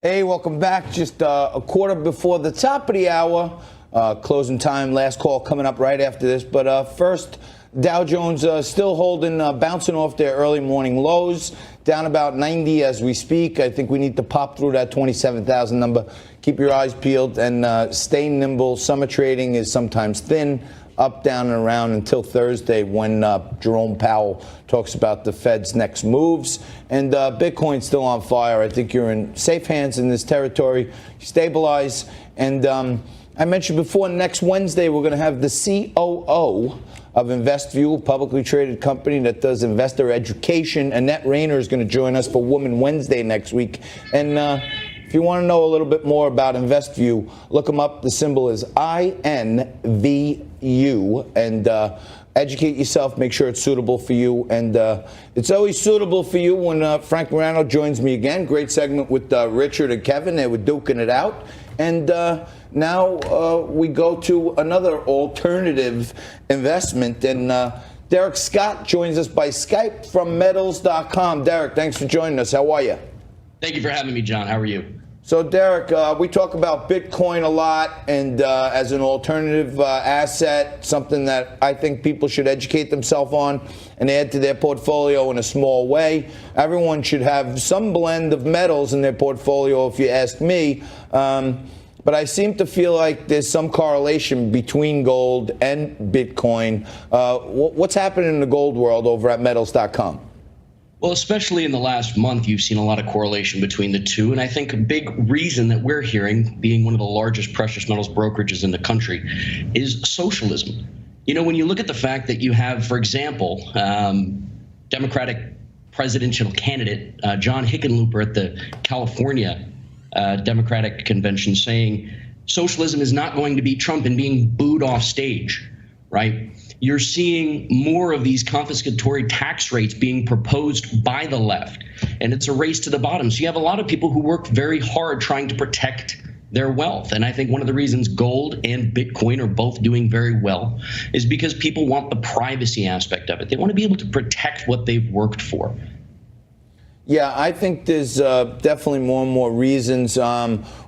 Hey, welcome back. Just a quarter before the top of the hour. Closing time, last call coming up right after this. But first, Dow Jones still holding, bouncing off their early morning lows, down about 90 as we speak. I think we need to pop through that 27,000 number. Keep your eyes peeled and stay nimble. Summer trading is sometimes thin, up, down, and around until Thursday when Jerome Powell talks about the Fed's next moves. And Bitcoin's still on fire. I think you're in safe hands in this territory. Stabilize. And I mentioned before, next Wednesday, we're going to have the COO of InvestView, a publicly traded company that does investor education. Annette Rayner is going to join us for Woman Wednesday next week. And if you want to know a little bit more about InvestView, look them up. The symbol is INVU. And educate yourself. Make sure it's suitable for you. And it's always suitable for you when Frank Morano joins me again. Great segment with Richard and Kevin. They were duking it out. And now we go to another alternative investment. And Deric Scott joins us by Skype from metals.com. Deric, thanks for joining us. How are you? Thank you for having me, John. How are you? So, Deric, we talk about Bitcoin a lot, and as an alternative asset, something that I think people should educate themselves on and add to their portfolio in a small way. Everyone should have some blend of metals in their portfolio, if you ask me. But I seem to feel like there's some correlation between gold and Bitcoin. What's happening in the gold world over at metals.com? Well, especially in the last month, you've seen a lot of correlation between the two. And I think a big reason that we're hearing, being one of the largest precious metals brokerages in the country, is socialism. You know, when you look at the fact that you have, for example, Democratic presidential candidate John Hickenlooper at the California Democratic Convention saying socialism is not going to beat Trump and being booed off stage, right? You're seeing more of these confiscatory tax rates being proposed by the left, and it's a race to the bottom. So you have a lot of people who work very hard trying to protect their wealth. And I think one of the reasons gold and Bitcoin are both doing very well is because people want the privacy aspect of it. They want to be able to protect what they've worked for. Yeah, I think there's definitely more and more reasons.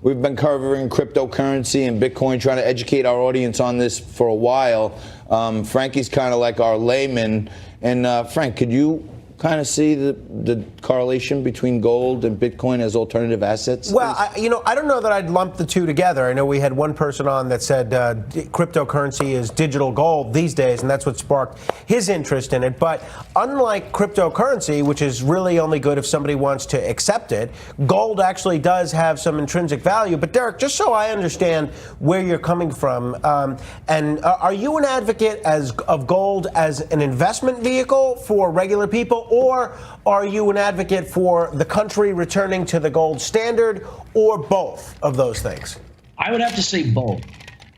We've been covering cryptocurrency and Bitcoin, trying to educate our audience on this for a while. Frankie's kind of like our layman. And Frank, could you kind of see the correlation between gold and Bitcoin as alternative assets? Well, I don't know that I'd lump the two together. I know we had one person on that said cryptocurrency is digital gold these days, and that's what sparked his interest in it. But unlike cryptocurrency, which is really only good if somebody wants to accept it, gold actually does have some intrinsic value. But Deric, just so I understand where you're coming from, and are you an advocate of gold as an investment vehicle for regular people? Or are you an advocate for the country returning to the gold standard, or both of those things? I would have to say both.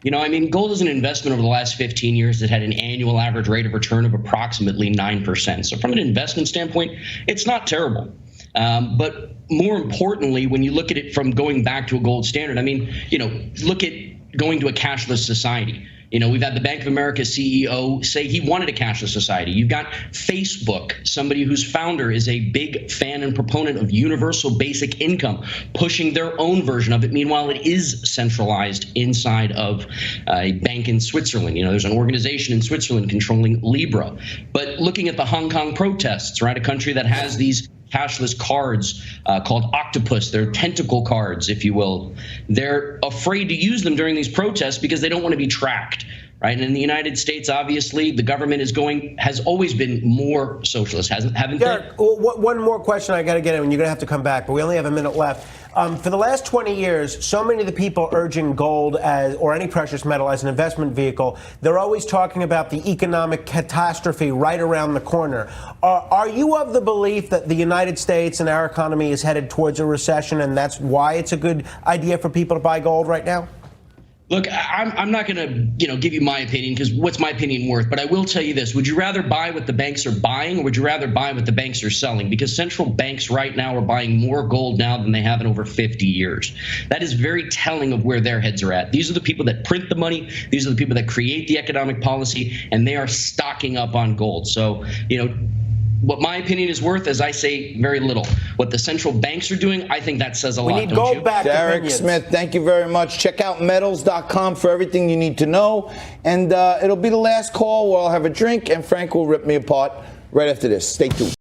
You know, I mean, gold is an investment over the last 15 years that had an annual average rate of return of approximately 9%. So from an investment standpoint, it's not terrible. But more importantly, when you look at it from going back to a gold standard, I mean, you know, look at going to a cashless society. You know, we've had the Bank of America CEO say he wanted a cashless society. You've got Facebook, somebody whose founder is a big fan and proponent of universal basic income, pushing their own version of it. Meanwhile, it is centralized inside of a bank in Switzerland. You know, there's an organization in Switzerland controlling Libra. But looking at the Hong Kong protests, right, a country that has these cashless cards called Octopus. They're tentacle cards, if you will. They're afraid to use them during these protests because they don't want to be tracked, right? And in the United States, obviously, the government has always been more socialist, haven't they? One more question I got to get in, and you're going to have to come back, but we only have a minute left. For the last 20 years, so many of the people urging gold or any precious metal as an investment vehicle, they're always talking about the economic catastrophe right around the corner. Are you of the belief that the United States and our economy is headed towards a recession, and that's why it's a good idea for people to buy gold right now? Look, I'm not going to, give you my opinion, because what's my opinion worth? But I will tell you this. Would you rather buy what the banks are buying, or would you rather buy what the banks are selling? Because central banks right now are buying more gold now than they have in over 50 years. That is very telling of where their heads are at. These are the people that print the money. These are the people that create the economic policy, and they are stocking up on gold. So, what my opinion is worth, as I say, very little. What the central banks are doing, I think that says a lot. We need don't you? gold-backed Deric opinions. Smith, thank you very much. Check out metals.com for everything you need to know. And it'll be the last call where I'll have a drink and Frank will rip me apart right after this. Stay tuned.